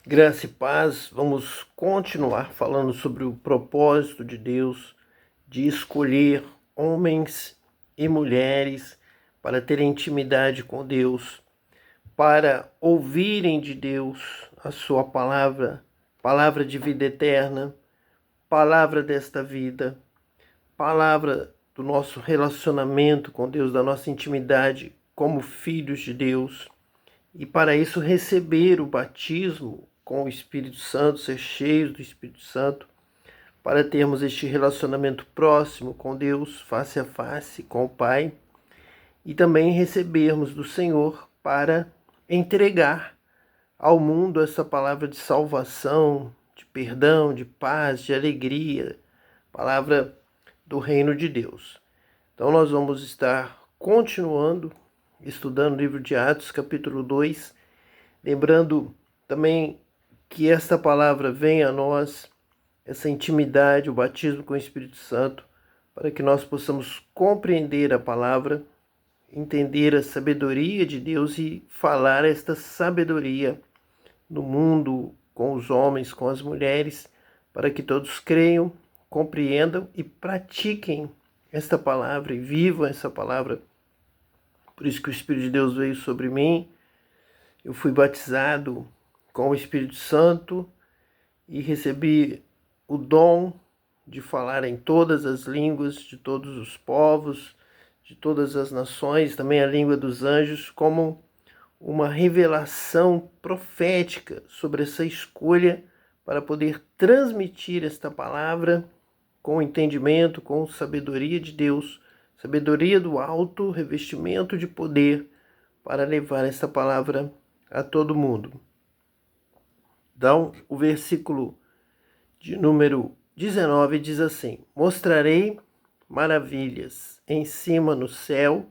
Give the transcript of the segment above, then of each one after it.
Graça e paz, vamos continuar falando sobre o propósito de Deus de escolher homens e mulheres para terem intimidade com Deus, para ouvirem de Deus a sua palavra, palavra de vida eterna, palavra desta vida, palavra do nosso relacionamento com Deus, da nossa intimidade como filhos de Deus. E para isso receber o batismo com o Espírito Santo, ser cheios do Espírito Santo, para termos este relacionamento próximo com Deus, face a face com o Pai, e também recebermos do Senhor para entregar ao mundo essa palavra de salvação, de perdão, de paz, de alegria, palavra do reino de Deus. Então nós vamos estar continuando estudando o livro de Atos, capítulo 2, lembrando também que esta palavra vem a nós, essa intimidade, o batismo com o Espírito Santo, para que nós possamos compreender a palavra, entender a sabedoria de Deus e falar esta sabedoria no mundo, com os homens, com as mulheres, para que todos creiam, compreendam e pratiquem esta palavra e vivam essa palavra. Por isso que o Espírito de Deus veio sobre mim. Eu fui batizado com o Espírito Santo e recebi o dom de falar em todas as línguas, de todos os povos, de todas as nações, também a língua dos anjos, como uma revelação profética sobre essa escolha para poder transmitir esta palavra com entendimento, com sabedoria de Deus, sabedoria do alto, revestimento de poder, para levar esta palavra a todo mundo. Então, o versículo de número 19 diz assim: mostrarei maravilhas em cima no céu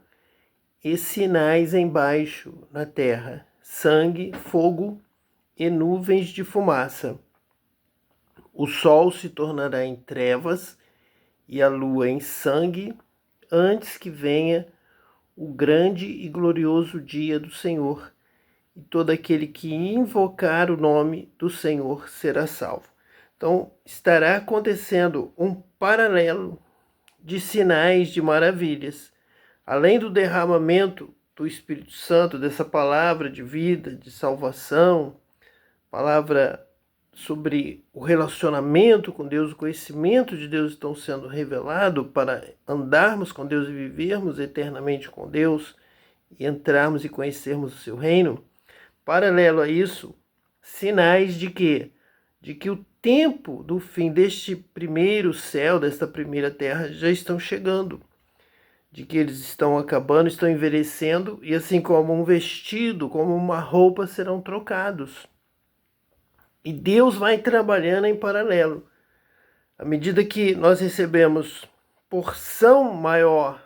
e sinais embaixo na terra, sangue, fogo e nuvens de fumaça. O sol se tornará em trevas e a lua em sangue, antes que venha o grande e glorioso dia do Senhor, e todo aquele que invocar o nome do Senhor será salvo. Então, estará acontecendo um paralelo de sinais, de maravilhas. Além do derramamento do Espírito Santo, dessa palavra de vida, de salvação, palavra sobre o relacionamento com Deus, o conhecimento de Deus estão sendo revelado para andarmos com Deus e vivermos eternamente com Deus e entrarmos e conhecermos o seu reino. Paralelo a isso, sinais de quê? De que o tempo do fim deste primeiro céu, desta primeira terra, já estão chegando. De que eles estão acabando, estão envelhecendo, e assim como um vestido, como uma roupa, serão trocados. E Deus vai trabalhando em paralelo. À medida que nós recebemos porção maior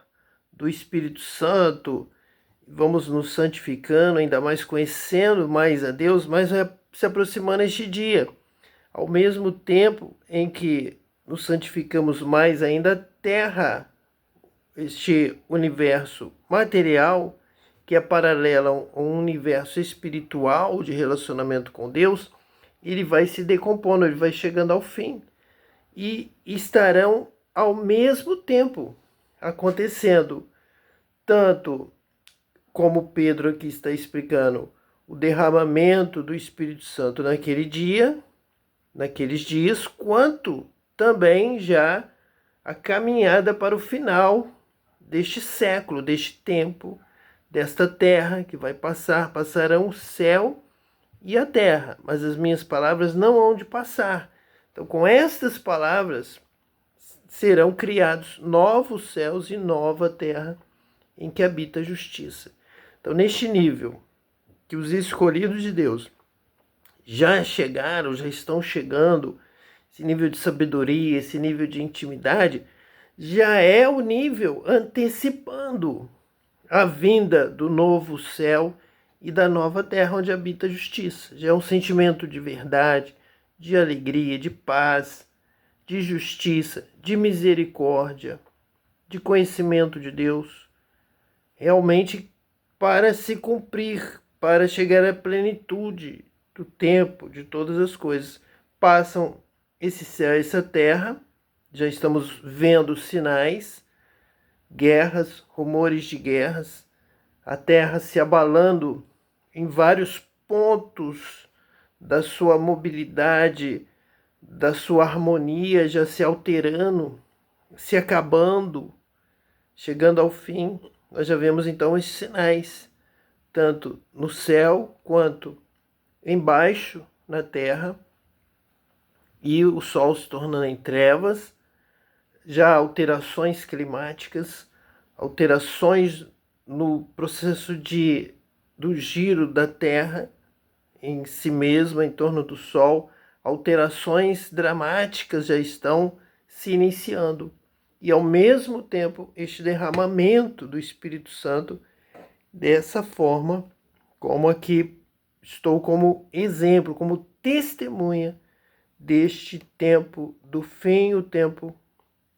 do Espírito Santo, vamos nos santificando, ainda mais conhecendo mais a Deus, mais vai se aproximando este dia. Ao mesmo tempo em que nos santificamos mais ainda, a terra, este universo material, que é paralelo a um universo espiritual de relacionamento com Deus, ele vai se decompondo, ele vai chegando ao fim. E estarão ao mesmo tempo acontecendo, tanto como Pedro aqui está explicando, o derramamento do Espírito Santo naquele dia, naqueles dias, quanto também já a caminhada para o final deste século, deste tempo, desta terra que vai passar, passarão o céu e a terra, mas as minhas palavras não hão de passar. Então, com estas palavras, serão criados novos céus e nova terra em que habita a justiça. Então, neste nível que os escolhidos de Deus já chegaram, já estão chegando, esse nível de sabedoria, esse nível de intimidade, já é o nível antecipando a vinda do novo céu e da nova terra onde habita a justiça. Já é um sentimento de verdade, de alegria, de paz, de justiça, de misericórdia, de conhecimento de Deus, realmente para se cumprir, para chegar à plenitude do tempo, de todas as coisas. Passam esse céu e essa terra, já estamos vendo sinais, guerras, rumores de guerras, a terra se abalando em vários pontos da sua mobilidade, da sua harmonia, já se alterando, se acabando, chegando ao fim. Nós já vemos então esses sinais, tanto no céu quanto embaixo na terra, e o sol se tornando em trevas, já alterações climáticas, alterações no processo do giro da terra em si mesma, em torno do sol, alterações dramáticas já estão se iniciando. E ao mesmo tempo, este derramamento do Espírito Santo, dessa forma, como aqui estou como exemplo, como testemunha deste tempo do fim, o tempo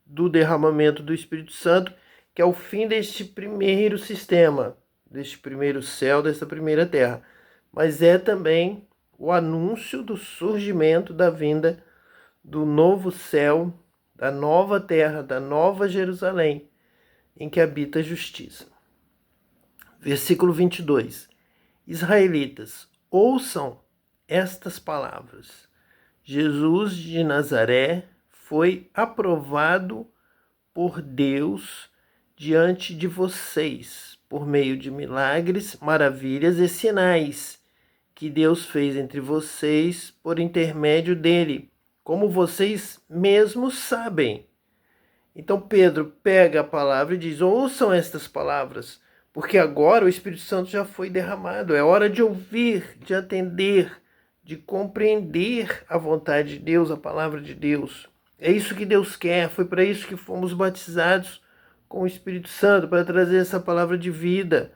do derramamento do Espírito Santo, que é o fim deste primeiro sistema, deste primeiro céu, dessa primeira terra. Mas é também o anúncio do surgimento da vinda do novo céu, da nova terra, da nova Jerusalém, em que habita a justiça. Versículo 22. Israelitas, ouçam estas palavras. Jesus de Nazaré foi aprovado por Deus diante de vocês, por meio de milagres, maravilhas e sinais que Deus fez entre vocês por intermédio dele, como vocês mesmos sabem. Então Pedro pega a palavra e diz: ouçam estas palavras, porque agora o Espírito Santo já foi derramado. É hora de ouvir, de atender, de compreender a vontade de Deus, a palavra de Deus. É isso que Deus quer, foi para isso que fomos batizados com o Espírito Santo, para trazer essa palavra de vida,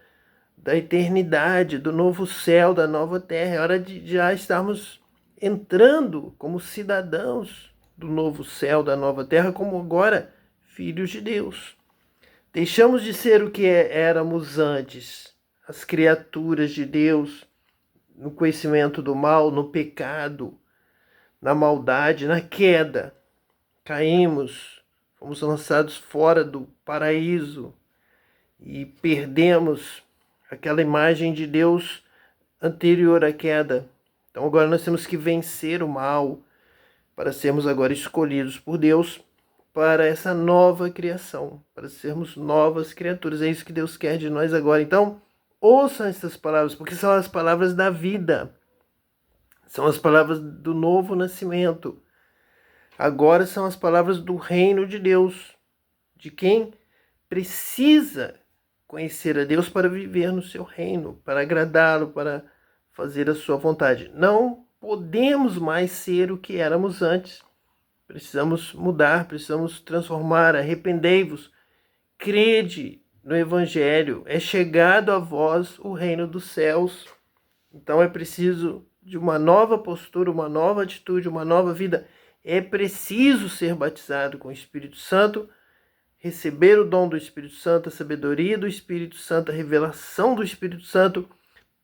da eternidade, do novo céu, da nova terra. É hora de já estarmos entrando como cidadãos do novo céu, da nova terra, como agora filhos de Deus. Deixamos de ser o que éramos antes, as criaturas de Deus, no conhecimento do mal, no pecado, na maldade, na queda. Caímos, fomos lançados fora do paraíso e perdemos aquela imagem de Deus anterior à queda. Então agora nós temos que vencer o mal para sermos agora escolhidos por Deus para essa nova criação, para sermos novas criaturas. É isso que Deus quer de nós agora. Então, ouçam essas palavras, porque são as palavras da vida. São as palavras do novo nascimento. Agora são as palavras do reino de Deus, de quem precisa conhecer a Deus para viver no seu reino, para agradá-lo, para fazer a sua vontade. Não podemos mais ser o que éramos antes. Precisamos mudar, precisamos transformar. Arrependei-vos, crede no Evangelho, é chegado a vós o reino dos céus. Então é preciso de uma nova postura, uma nova atitude, uma nova vida. É preciso ser batizado com o Espírito Santo, receber o dom do Espírito Santo, a sabedoria do Espírito Santo, a revelação do Espírito Santo,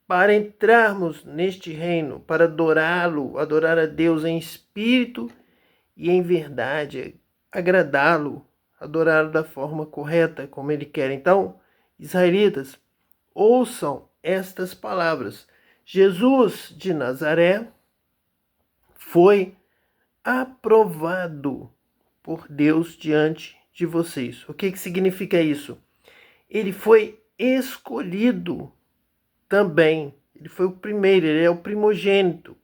para entrarmos neste reino, para adorá-lo, adorar a Deus em espírito e em verdade, agradá-lo, adorá-lo da forma correta, como ele quer. Então, israelitas, ouçam estas palavras. Jesus de Nazaré foi aprovado por Deus diante de vocês. O que significa isso? Ele foi escolhido também. Ele foi o primeiro, ele é o primogênito.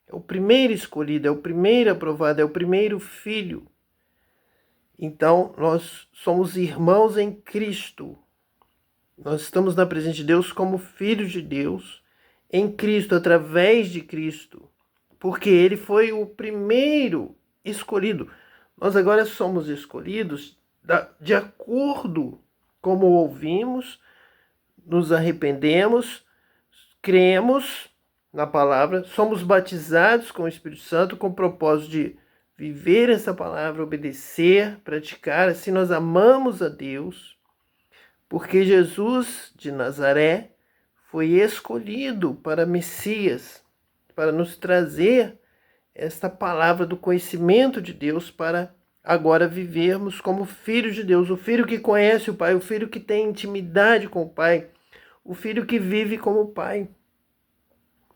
É o primeiro escolhido, é o primeiro aprovado, é o primeiro filho. Então, nós somos irmãos em Cristo. Nós estamos na presença de Deus como filhos de Deus, em Cristo, através de Cristo, porque ele foi o primeiro escolhido. Nós agora somos escolhidos de acordo como ouvimos, nos arrependemos, cremos na palavra, somos batizados com o Espírito Santo com o propósito de viver essa palavra, obedecer, praticar. Assim nós amamos a Deus, porque Jesus de Nazaré foi escolhido para Messias, para nos trazer esta palavra do conhecimento de Deus para agora vivermos como filhos de Deus, o filho que conhece o Pai, o filho que tem intimidade com o Pai, o filho que vive como o Pai,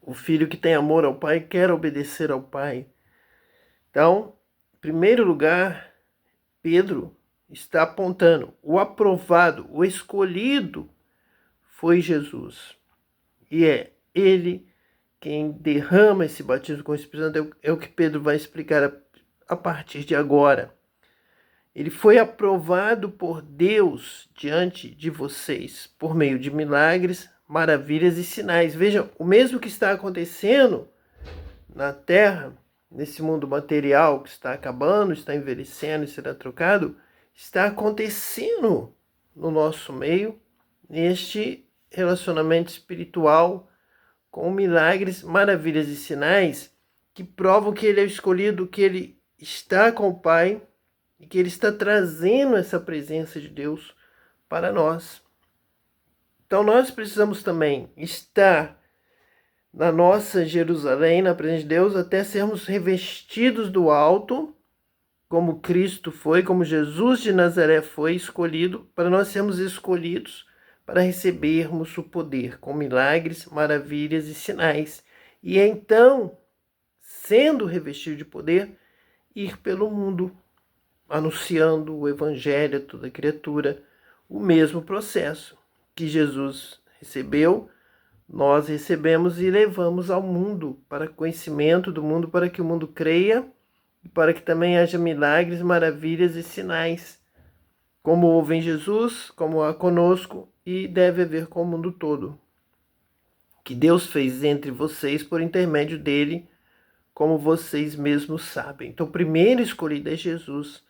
o filho que tem amor ao Pai, quer obedecer ao Pai. Então, em primeiro lugar, Pedro está apontando o aprovado, o escolhido foi Jesus. E é Ele quem derrama esse batismo com o Espírito Santo, é o que Pedro vai explicar a partir de agora. Ele foi aprovado por Deus diante de vocês, por meio de milagres, maravilhas e sinais. Vejam, o mesmo que está acontecendo na Terra, nesse mundo material que está acabando, está envelhecendo e será trocado, está acontecendo no nosso meio, neste relacionamento espiritual, com milagres, maravilhas e sinais que provam que ele é o escolhido, que ele está com o Pai e que ele está trazendo essa presença de Deus para nós. Então nós precisamos também estar na nossa Jerusalém, na presença de Deus, até sermos revestidos do alto, como Cristo foi, como Jesus de Nazaré foi escolhido, para nós sermos escolhidos para recebermos o poder com milagres, maravilhas e sinais. E então, sendo revestido de poder, ir pelo mundo, anunciando o evangelho a toda criatura, o mesmo processo que Jesus recebeu, nós recebemos e levamos ao mundo, para conhecimento do mundo, para que o mundo creia e para que também haja milagres, maravilhas e sinais, como houve em Jesus, como há conosco e deve haver com o mundo todo, que Deus fez entre vocês por intermédio dele, como vocês mesmos sabem. Então, o primeiro escolhido é Jesus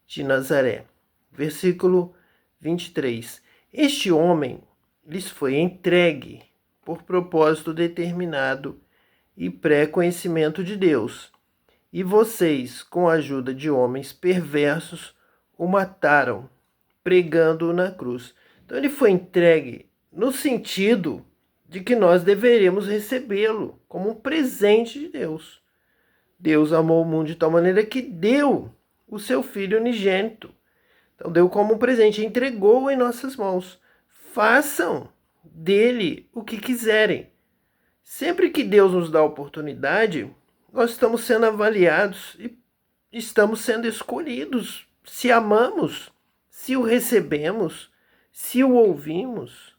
de Nazaré. Versículo 23. Este homem lhes foi entregue por propósito determinado e pré-conhecimento de Deus, e vocês, com a ajuda de homens perversos, o mataram, pregando-o na cruz. Então ele foi entregue no sentido de que nós deveríamos recebê-lo como um presente de Deus. Deus amou o mundo de tal maneira que deu o seu Filho unigênito. Então deu como um presente, entregou em nossas mãos. Façam dele o que quiserem. Sempre que Deus nos dá a oportunidade, nós estamos sendo avaliados e estamos sendo escolhidos. Se amamos, se o recebemos, se o ouvimos,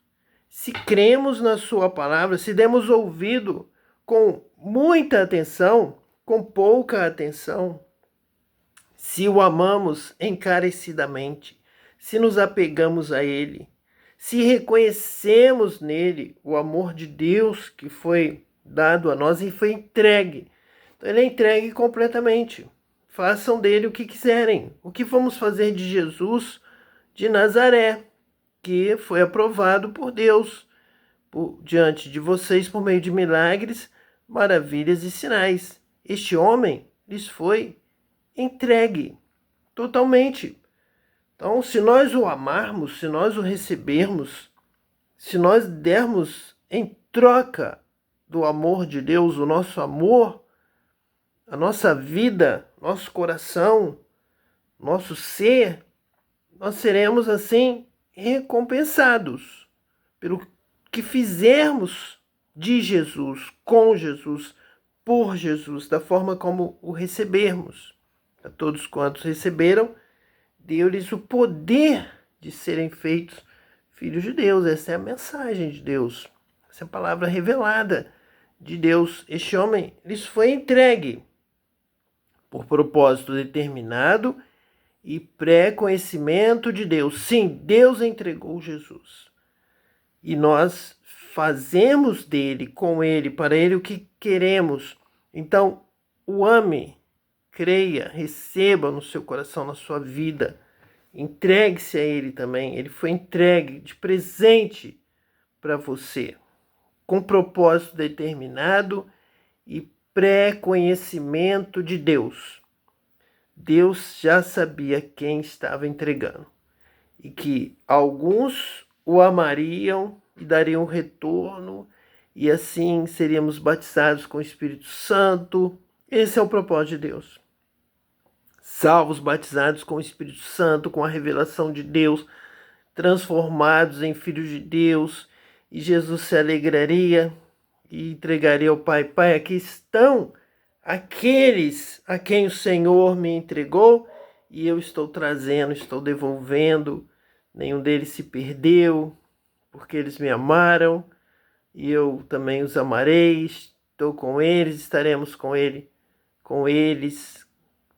se cremos na sua palavra, se demos ouvido com muita atenção, com pouca atenção, se o amamos encarecidamente, se nos apegamos a ele, se reconhecemos nele o amor de Deus que foi dado a nós e foi entregue. Então ele é entregue completamente. Façam dele o que quiserem. O que vamos fazer de Jesus de Nazaré, que foi aprovado por Deus diante de vocês por meio de milagres, maravilhas e sinais. Este homem lhes foi entregue totalmente. Então, se nós o amarmos, se nós o recebermos, se nós dermos em troca do amor de Deus, o nosso amor, a nossa vida, nosso coração, nosso ser, nós seremos assim recompensados pelo que fizermos de Jesus, com Jesus, por Jesus, da forma como o recebermos. A todos quantos receberam, deu-lhes o poder de serem feitos filhos de Deus. Essa é a mensagem de Deus. Essa é a palavra revelada de Deus. Este homem lhes foi entregue por propósito determinado e pré-conhecimento de Deus. Sim, Deus entregou Jesus. E nós fazemos dele, com ele, para ele o que queremos. Então, o ame, creia, receba no seu coração, na sua vida. Entregue-se a ele também. Ele foi entregue de presente para você, com propósito determinado e pré-conhecimento de Deus. Deus já sabia quem estava entregando e que alguns o amariam e dariam retorno e assim seríamos batizados com o Espírito Santo. Esse é o propósito de Deus. Salvos, batizados com o Espírito Santo, com a revelação de Deus, transformados em filhos de Deus, e Jesus se alegraria e entregaria ao Pai: Pai, aqui estão aqueles a quem o Senhor me entregou, e eu estou trazendo, estou devolvendo. Nenhum deles se perdeu, porque eles me amaram, e eu também os amarei. Estou com eles, estaremos com eles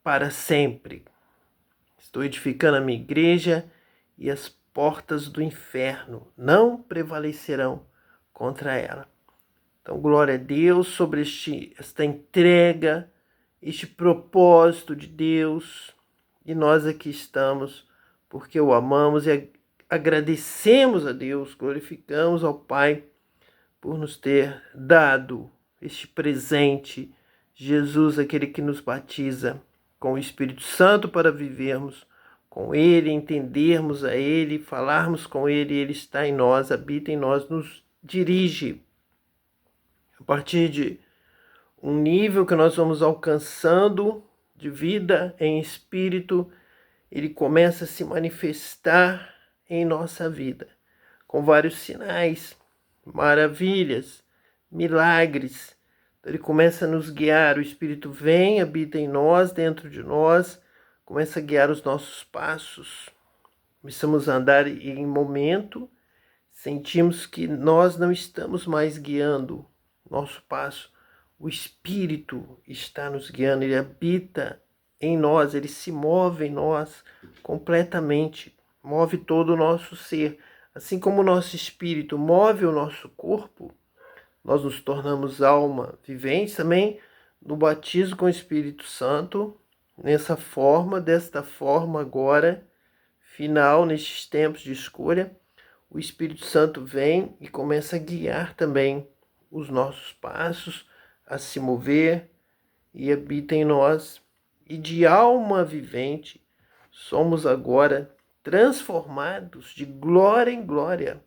para sempre. Estou edificando a minha igreja, e as portas do inferno não prevalecerão contra ela. Então, glória a Deus sobre esta entrega, este propósito de Deus. E nós aqui estamos porque o amamos e agradecemos a Deus, glorificamos ao Pai por nos ter dado este presente. Jesus, aquele que nos batiza com o Espírito Santo para vivermos com Ele, entendermos a Ele, falarmos com Ele. Ele está em nós, habita em nós, nos dirige. A partir de um nível que nós vamos alcançando de vida em espírito, ele começa a se manifestar em nossa vida, com vários sinais, maravilhas, milagres. Então, ele começa a nos guiar, o Espírito vem, habita em nós, dentro de nós, começa a guiar os nossos passos. Começamos a andar em momento, sentimos que nós não estamos mais guiando nosso passo. O Espírito está nos guiando, ele habita em nós, ele se move em nós completamente, move todo o nosso ser. Assim como o nosso espírito move o nosso corpo, nós nos tornamos alma vivente também no batismo com o Espírito Santo, desta forma agora, final, nestes tempos de escolha, o Espírito Santo vem e começa a guiar também os nossos passos, a se mover, e habita em nós. E de alma vivente somos agora transformados de glória em glória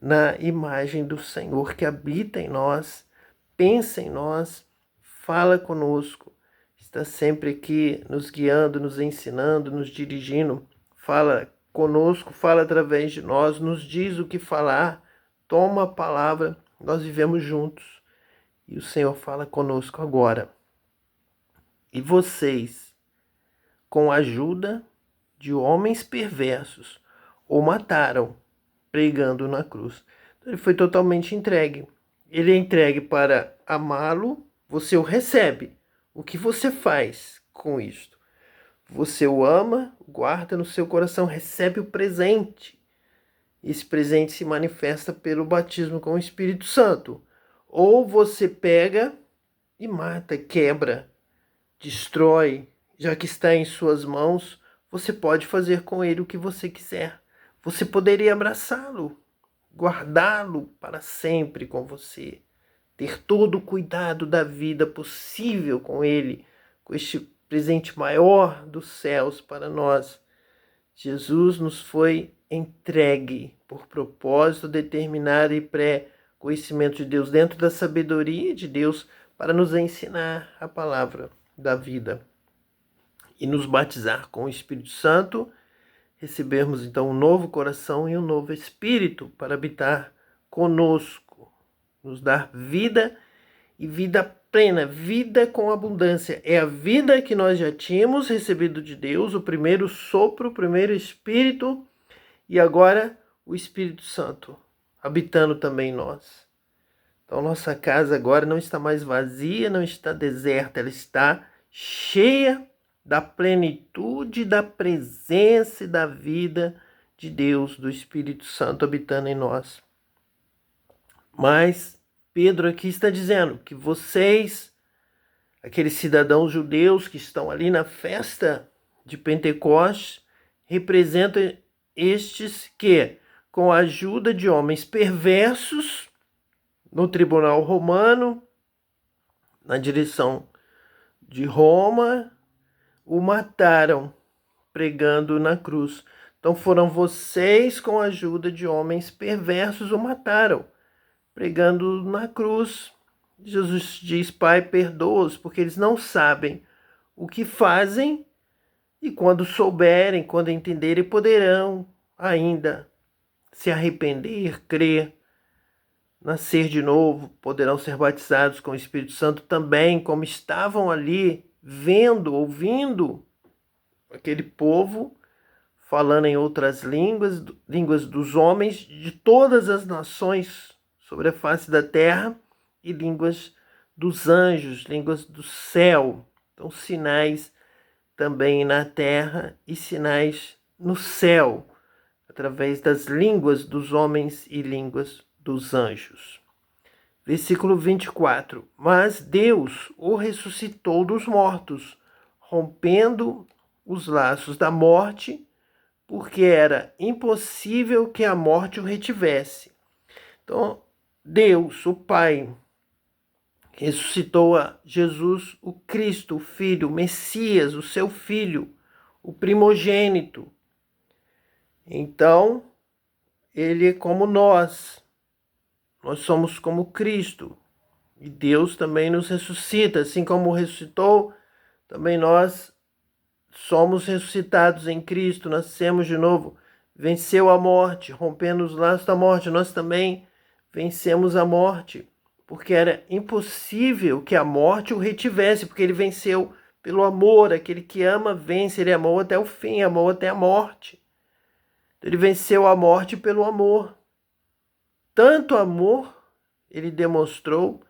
na imagem do Senhor, que habita em nós, pensa em nós, fala conosco, está sempre aqui nos guiando, nos ensinando, nos dirigindo, fala conosco, fala através de nós, nos diz o que falar, toma a palavra. Nós vivemos juntos e o Senhor fala conosco agora. E vocês, com a ajuda de homens perversos, o mataram pregando na cruz. Então, ele foi totalmente entregue. Ele é entregue para amá-lo, você o recebe. O que você faz com isto? Você o ama, guarda no seu coração, recebe o presente. Esse presente se manifesta pelo batismo com o Espírito Santo. Ou você pega e mata, quebra, destrói, já que está em suas mãos, você pode fazer com ele o que você quiser. Você poderia abraçá-lo, guardá-lo para sempre com você, ter todo o cuidado da vida possível com ele, com este presente maior dos céus para nós. Jesus nos foi entregue por propósito determinado e pré-conhecimento de Deus, dentro da sabedoria de Deus, para nos ensinar a palavra da vida e nos batizar com o Espírito Santo, recebermos então um novo coração e um novo espírito para habitar conosco, nos dar vida e vida plena, vida com abundância. É a vida que nós já tínhamos recebido de Deus, o primeiro sopro, o primeiro Espírito, e agora o Espírito Santo habitando também em nós. Então nossa casa agora não está mais vazia, não está deserta, ela está cheia da plenitude da presença e da vida de Deus, do Espírito Santo habitando em nós. Mas Pedro aqui está dizendo que vocês, aqueles cidadãos judeus que estão ali na festa de Pentecostes, representam estes que, com a ajuda de homens perversos, no tribunal romano, na direção de Roma, o mataram pregando na cruz. Então foram vocês, com a ajuda de homens perversos, o mataram. pregando na cruz. Jesus diz: Pai, perdoa-os, porque eles não sabem o que fazem, e quando souberem, quando entenderem, poderão ainda se arrepender, crer, nascer de novo, poderão ser batizados com o Espírito Santo também, como estavam ali vendo, ouvindo aquele povo falando em outras línguas, línguas dos homens de todas as nações sobre a face da terra, e línguas dos anjos, línguas do céu. Então, sinais também na terra e sinais no céu, através das línguas dos homens e línguas dos anjos. Versículo 24. Mas Deus o ressuscitou dos mortos, rompendo os laços da morte, porque era impossível que a morte o retivesse. Então, Deus, o Pai, ressuscitou a Jesus, o Cristo, o Filho, o Messias, o seu Filho, o primogênito. Então, ele é como nós somos como Cristo. E Deus também nos ressuscita, assim como ressuscitou, também nós somos ressuscitados em Cristo, nascemos de novo, venceu a morte, rompendo os laços da morte. Nós também vencemos a morte, porque era impossível que a morte o retivesse, porque ele venceu pelo amor. Aquele que ama vence, ele amou até o fim, amou até a morte. Ele venceu a morte pelo amor. Tanto amor ele demonstrou,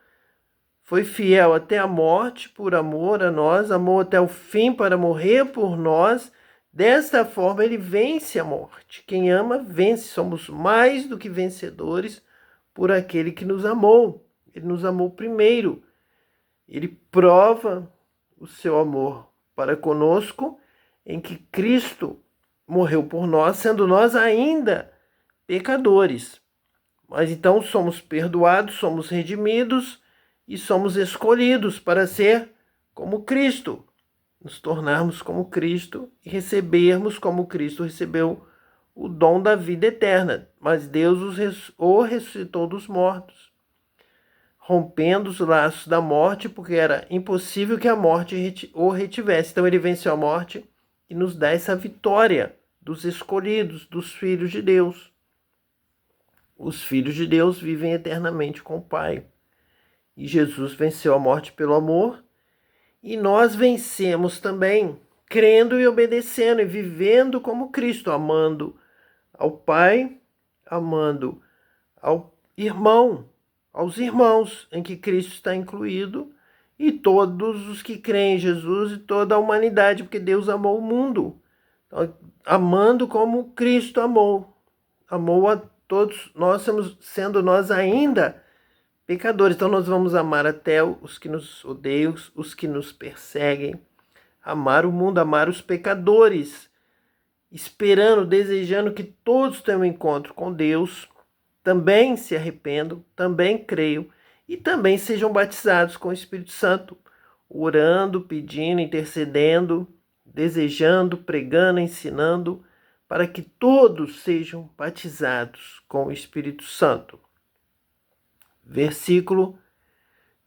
foi fiel até a morte por amor a nós, amou até o fim para morrer por nós. Desta forma ele vence a morte. Quem ama vence. Somos mais do que vencedores por aquele que nos amou. Ele nos amou primeiro. Ele prova o seu amor para conosco em que Cristo morreu por nós, sendo nós ainda pecadores. Mas então somos perdoados, somos redimidos e somos escolhidos para ser como Cristo, nos tornarmos como Cristo e recebermos como Cristo recebeu o dom da vida eterna. Mas Deus o ressuscitou dos mortos, rompendo os laços da morte, porque era impossível que a morte o retivesse. Então ele venceu a morte e nos dá essa vitória dos escolhidos, dos filhos de Deus. Os filhos de Deus vivem eternamente com o Pai. E Jesus venceu a morte pelo amor. E nós vencemos também crendo e obedecendo e vivendo como Cristo, amando ao Pai, amando ao irmão, aos irmãos em que Cristo está incluído, e todos os que creem em Jesus e toda a humanidade, porque Deus amou o mundo. Então, amando como Cristo amou a todos. Nós sendo nós ainda pecadores, então nós vamos amar até os que nos odeiam, os que nos perseguem, amar o mundo, amar os pecadores, esperando, desejando que todos tenham um encontro com Deus, também se arrependam, também creiam e também sejam batizados com o Espírito Santo, orando, pedindo, intercedendo, desejando, pregando, ensinando, para que todos sejam batizados com o Espírito Santo. Versículo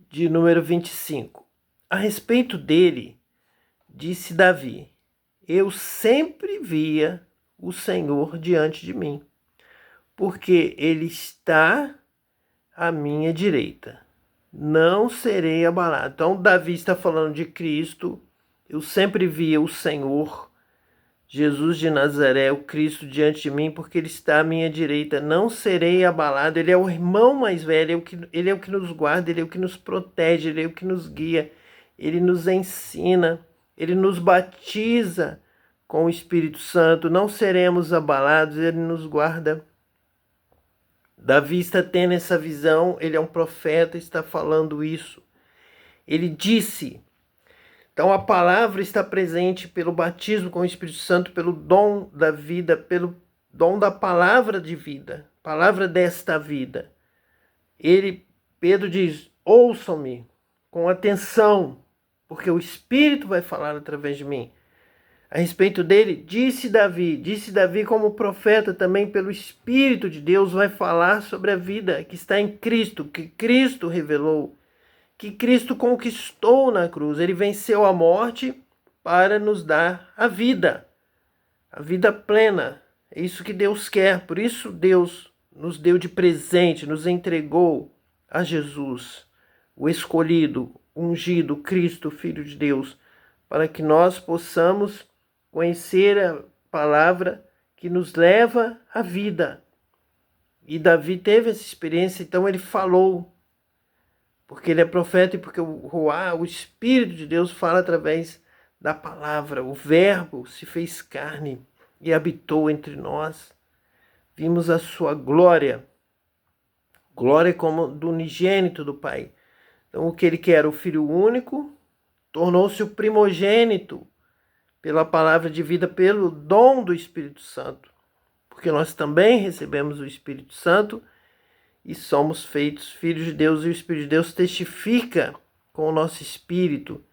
de número 25. A respeito dele, disse Davi: eu sempre via o Senhor diante de mim, porque ele está à minha direita. Não serei abalado. Então, Davi está falando de Cristo. Eu sempre via o Senhor, Jesus de Nazaré, o Cristo, diante de mim, porque ele está à minha direita. Não serei abalado. Ele é o irmão mais velho, ele é o que nos guarda, ele é o que nos protege, ele é o que nos guia, ele nos ensina, ele nos batiza com o Espírito Santo. Não seremos abalados, ele nos guarda. Davi está tendo essa visão, ele é um profeta, está falando isso. Ele disse... Então a palavra está presente pelo batismo com o Espírito Santo, pelo dom da vida, pelo dom da palavra de vida, palavra desta vida. Pedro diz: ouçam-me com atenção, porque o Espírito vai falar através de mim. A respeito dele, disse Davi como profeta também pelo Espírito de Deus vai falar sobre a vida que está em Cristo, que Cristo revelou, que Cristo conquistou na cruz. Ele venceu a morte para nos dar a vida plena. É isso que Deus quer, por isso Deus nos deu de presente, nos entregou a Jesus, o escolhido, ungido, Cristo, Filho de Deus, para que nós possamos conhecer a palavra que nos leva à vida. E Davi teve essa experiência, então ele falou, porque ele é profeta e porque o Espírito de Deus fala através da palavra. O Verbo se fez carne e habitou entre nós. Vimos a sua glória como do unigênito do Pai. Então o que ele quer, o Filho único, tornou-se o primogênito pela palavra de vida, pelo dom do Espírito Santo. Porque nós também recebemos o Espírito Santo e somos feitos filhos de Deus, e o Espírito de Deus testifica com o nosso espírito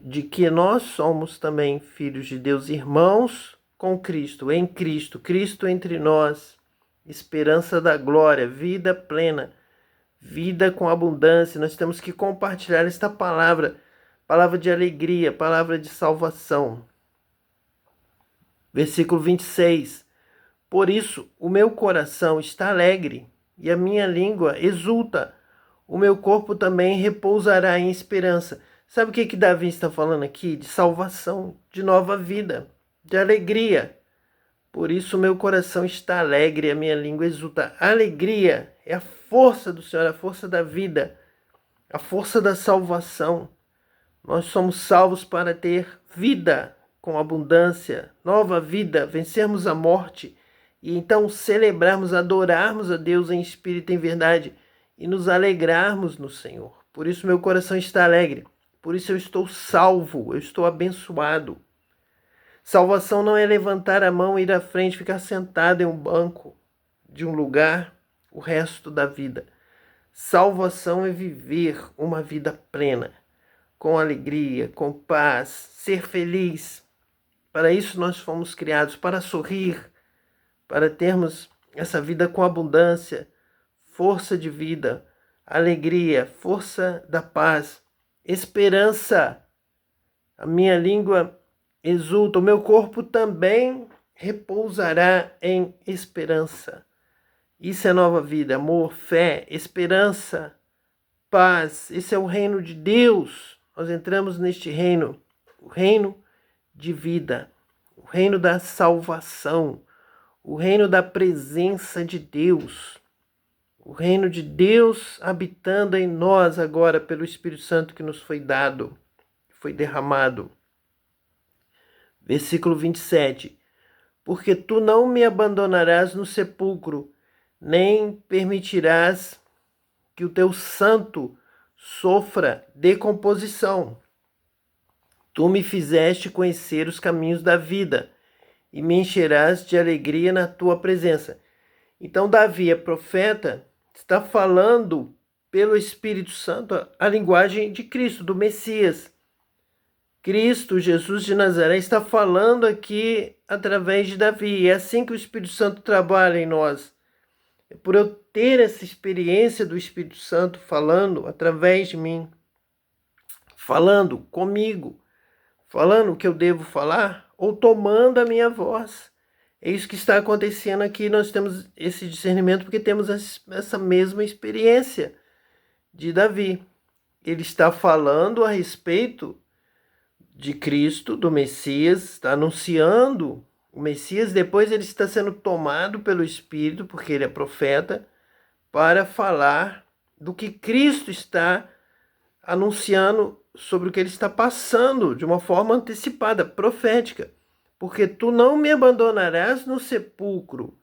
de que nós somos também filhos de Deus, irmãos com Cristo, em Cristo, Cristo entre nós, esperança da glória, vida plena, vida com abundância. Nós temos que compartilhar esta palavra de alegria, palavra de salvação. Versículo 26. Por isso, o meu coração está alegre e a minha língua exulta. O meu corpo também repousará em esperança. Sabe o que Davi está falando aqui? De salvação, de nova vida, de alegria. Por isso o meu coração está alegre e a minha língua exulta. A alegria é a força do Senhor, a força da vida, a força da salvação. Nós somos salvos para ter vida com abundância, nova vida, vencermos a morte e então celebrarmos, adorarmos a Deus em espírito e em verdade e nos alegrarmos no Senhor. Por isso meu coração está alegre, por isso eu estou salvo, eu estou abençoado. Salvação não é levantar a mão, ir à frente, ficar sentado em um banco de um lugar o resto da vida. Salvação é viver uma vida plena, com alegria, com paz, ser feliz. Para isso nós fomos criados, para sorrir, para termos essa vida com abundância, força de vida, alegria, força da paz, esperança. A minha língua exulta, o meu corpo também repousará em esperança. Isso é nova vida, amor, fé, esperança, paz. Esse é o reino de Deus. Nós entramos neste reino, o reino de vida, o reino da salvação, o reino da presença de Deus, o reino de Deus habitando em nós agora pelo Espírito Santo que nos foi dado, foi derramado. Versículo 27. Porque tu não me abandonarás no sepulcro, nem permitirás que o teu santo sofra decomposição. Tu me fizeste conhecer os caminhos da vida e me encherás de alegria na tua presença. Então Davi, é profeta, está falando pelo Espírito Santo a linguagem de Cristo, do Messias. Cristo, Jesus de Nazaré, está falando aqui através de Davi. É assim que o Espírito Santo trabalha em nós. É por eu ter essa experiência do Espírito Santo falando através de mim, falando comigo, falando o que eu devo falar, ou tomando a minha voz. É isso que está acontecendo aqui. Nós temos esse discernimento porque temos essa mesma experiência de Davi. Ele está falando a respeito de Cristo, do Messias, está anunciando o Messias, depois ele está sendo tomado pelo Espírito, porque ele é profeta, para falar do que Cristo está anunciando sobre o que ele está passando de uma forma antecipada, profética. Porque tu não me abandonarás no sepulcro,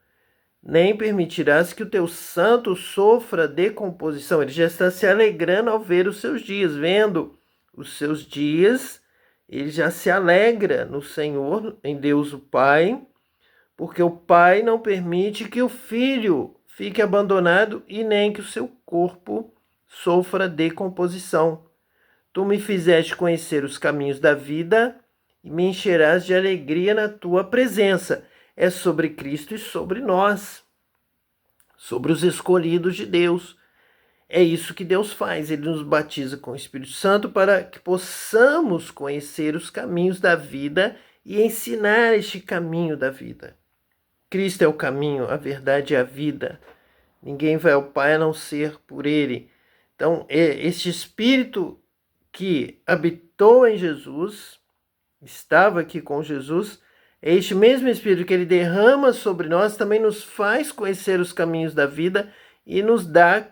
nem permitirás que o teu santo sofra decomposição. Ele já está se alegrando ao ver os seus dias, vendo os seus dias. Ele já se alegra no Senhor, em Deus o Pai, porque o Pai não permite que o Filho fique abandonado e nem que o seu corpo sofra decomposição. Tu me fizeste conhecer os caminhos da vida e me encherás de alegria na tua presença. É sobre Cristo e sobre nós, sobre os escolhidos de Deus. É isso que Deus faz, Ele nos batiza com o Espírito Santo para que possamos conhecer os caminhos da vida e ensinar este caminho da vida. Cristo é o caminho, a verdade e a vida. Ninguém vai ao Pai a não ser por Ele. Então, este Espírito que habitou em Jesus, estava aqui com Jesus, é este mesmo Espírito que Ele derrama sobre nós, também nos faz conhecer os caminhos da vida e nos dá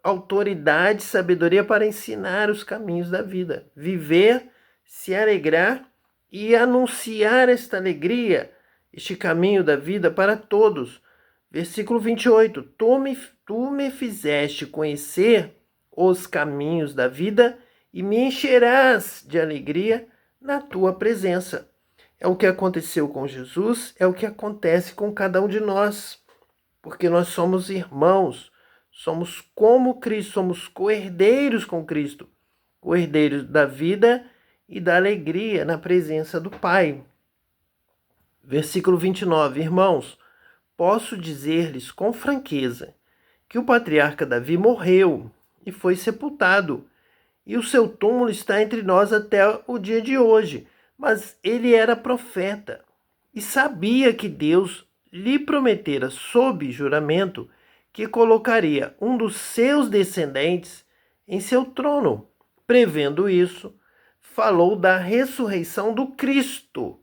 autoridade, sabedoria para ensinar os caminhos da vida. Viver, se alegrar e anunciar esta alegria, este caminho da vida para todos. Versículo 28. Tu me fizeste conhecer os caminhos da vida e me encherás de alegria na tua presença. É o que aconteceu com Jesus, é o que acontece com cada um de nós, porque nós somos irmãos, somos como Cristo, somos co-herdeiros com Cristo, co-herdeiros da vida e da alegria na presença do Pai. Versículo 29. Irmãos, posso dizer-lhes com franqueza que o patriarca Davi morreu e foi sepultado, e o seu túmulo está entre nós até o dia de hoje. Mas ele era profeta e sabia que Deus lhe prometera sob juramento que colocaria um dos seus descendentes em seu trono. Prevendo isso, falou da ressurreição do Cristo,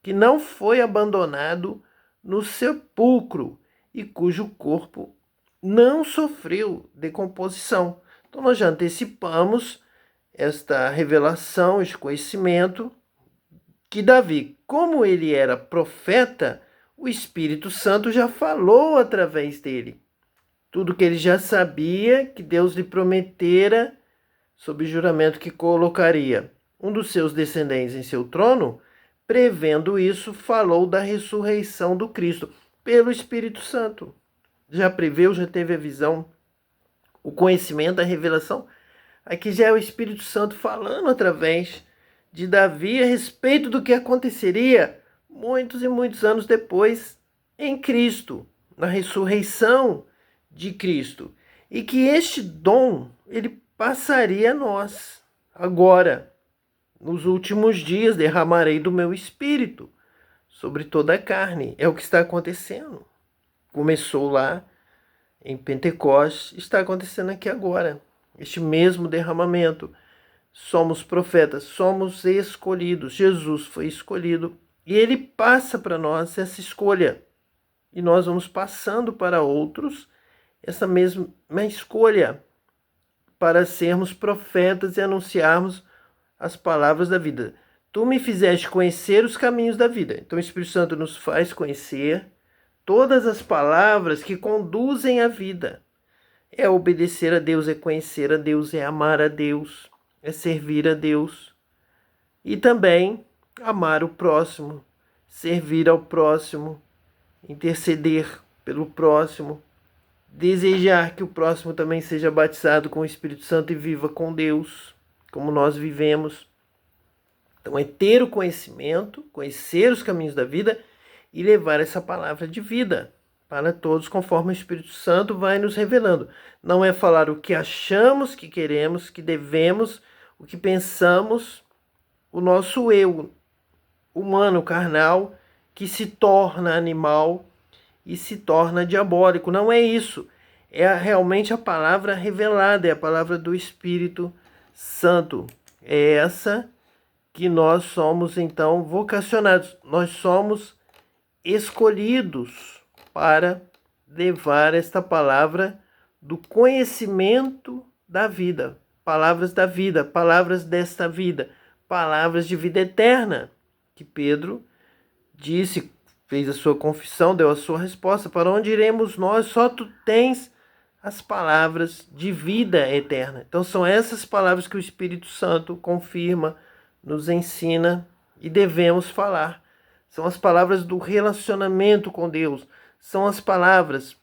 que não foi abandonado no sepulcro e cujo corpo não sofreu decomposição. Então nós já antecipamos esta revelação, este conhecimento, que Davi, como ele era profeta, o Espírito Santo já falou através dele. Tudo que ele já sabia, que Deus lhe prometera, sob juramento que colocaria um dos seus descendentes em seu trono, prevendo isso, falou da ressurreição do Cristo pelo Espírito Santo. Já preveu, já teve a visão, o conhecimento, a revelação. Aqui já é o Espírito Santo falando através de Davi a respeito do que aconteceria muitos e muitos anos depois em Cristo, na ressurreição de Cristo. E que este dom, ele passaria a nós. Agora, nos últimos dias, derramarei do meu Espírito sobre toda a carne. É o que está acontecendo. Começou lá em Pentecostes, está acontecendo aqui agora. Este mesmo derramamento. Somos profetas, somos escolhidos. Jesus foi escolhido e ele passa para nós essa escolha. E nós vamos passando para outros essa mesma escolha para sermos profetas e anunciarmos as palavras da vida. Tu me fizeste conhecer os caminhos da vida. Então o Espírito Santo nos faz conhecer todas as palavras que conduzem à vida. É obedecer a Deus, é conhecer a Deus, é amar a Deus, é servir a Deus. E também amar o próximo, servir ao próximo, interceder pelo próximo, desejar que o próximo também seja batizado com o Espírito Santo e viva com Deus, como nós vivemos. Então é ter o conhecimento, conhecer os caminhos da vida e levar essa palavra de vida para todos, conforme o Espírito Santo vai nos revelando. Não é falar o que achamos que queremos, que devemos, o que pensamos, o nosso eu humano, carnal, que se torna animal e se torna diabólico. Não é isso. É realmente a palavra revelada, é a palavra do Espírito Santo. É essa que nós somos, então, vocacionados. Nós somos escolhidos para levar esta palavra do conhecimento da vida, palavras da vida, palavras desta vida, palavras de vida eterna, que Pedro disse, fez a sua confissão, deu a sua resposta. Para onde iremos nós? Só tu tens as palavras de vida eterna. Então são essas palavras que o Espírito Santo confirma, nos ensina e devemos falar. São as palavras do relacionamento com Deus. São as palavras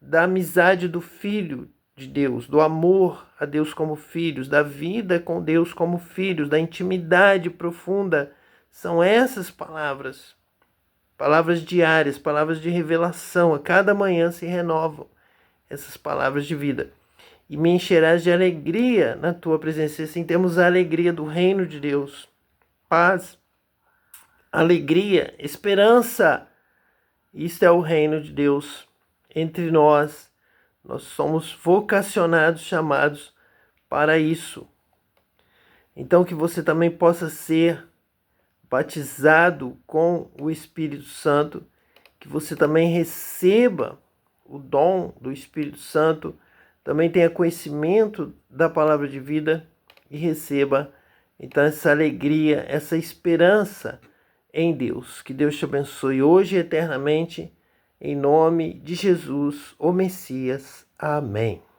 da amizade do Filho de Deus, do amor a Deus como filhos, da vida com Deus como filhos, da intimidade profunda São essas palavras, palavras diárias, palavras de revelação. A cada manhã se renovam essas palavras de vida. E me encherás de alegria na tua presença. Assim temos a alegria do reino de Deus. Paz, alegria, esperança. Isto é o reino de Deus entre nós. Nós somos vocacionados, chamados para isso. Então que você também possa ser batizado com o Espírito Santo, que você também receba o dom do Espírito Santo, também tenha conhecimento da palavra de vida e receba então essa alegria, essa esperança em Deus. Que Deus te abençoe hoje e eternamente, em nome de Jesus, o Messias. Amém.